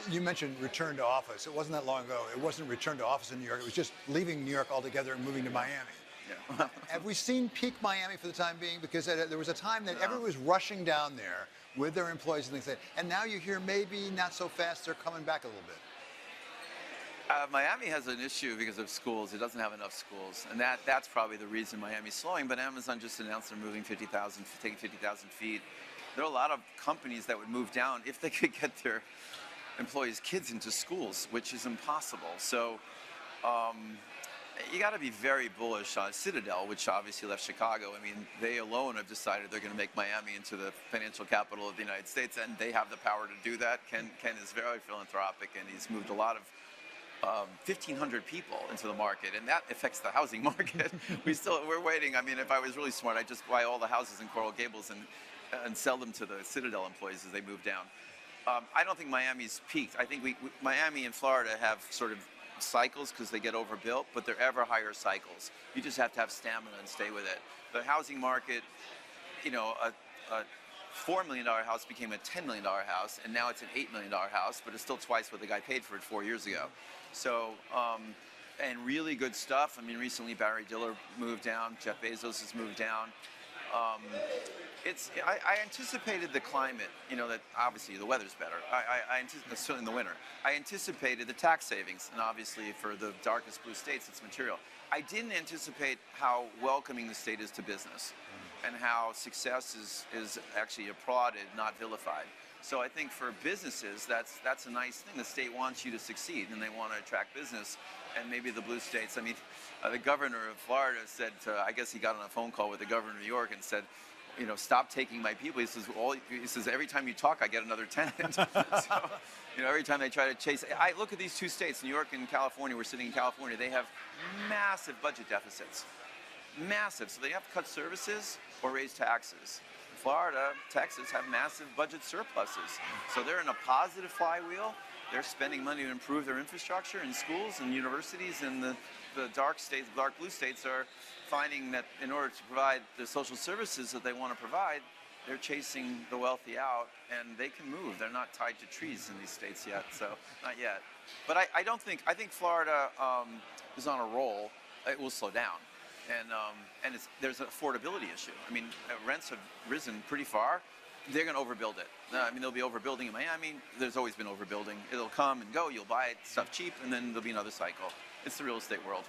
You mentioned return to office. It wasn't that long ago. It wasn't return to office in New York. It was just leaving New York altogether and moving to Miami. Yeah. Have we seen peak Miami for the time being? Because there was a time that everyone was rushing down there with their employees and things like that. And now you hear maybe not so fast, they're coming back a little bit. Miami has an issue because of schools. It doesn't have enough schools, and that's probably the reason Miami's slowing. But Amazon just announced they're moving 50,000, taking 50,000 feet. There are a lot of companies that would move down if they could get their employees' kids into schools, which is impossible. So you got to be very bullish on Citadel, which obviously left Chicago. I mean, they alone have decided they're going to make Miami into the financial capital of the United States, and they have the power to do that. Ken is very philanthropic, and he's moved a lot of 1,500 people into the market, and that affects the housing market. We're waiting. I mean, if I was really smart, I'd just buy all the houses in Coral Gables and sell them to the Citadel employees as they move down. I don't think Miami's peaked. I think Miami and Florida have sort of cycles because they get overbuilt, but they're ever higher cycles. You just have to have stamina and stay with it. The housing market, you know, a $4 million house became a $10 million house, and now it's an $8 million house, but it's still twice what the guy paid for it 4 years ago. So, and really good stuff. I mean, recently Barry Diller moved down, Jeff Bezos has moved down. I anticipated the climate, you know, that obviously the weather's better. Certainly in the winter. I anticipated the tax savings, and obviously for the darkest blue states, it's material. I didn't anticipate how welcoming the state is to business, and how success is actually applauded, not vilified. So I think for businesses, that's a nice thing. The state wants you to succeed, and they want to attract business. And maybe the blue states, I mean, the governor of Florida said, I guess he got on a phone call with the governor of New York and said, you know, stop taking my people. He says, every time you talk, I get another tenant. So, you know, every time they try to chase. I look at these two states, New York and California. We're sitting in California. They have massive budget deficits. Massive. So they have to cut services or raise taxes. Florida, Texas have massive budget surpluses. So they're in a positive flywheel. They're spending money to improve their infrastructure in schools and universities, and the dark states, dark blue states are finding that in order to provide the social services that they want to provide, they're chasing the wealthy out, and they can move. They're not tied to trees in these states yet, so not yet. But I think Florida is on a roll. It will slow down. And there's an affordability issue. I mean, rents have risen pretty far. They're going to overbuild it. I mean, there'll be overbuilding in Miami. There's always been overbuilding. It'll come and go. You'll buy it, stuff cheap, and then there'll be another cycle. It's the real estate world.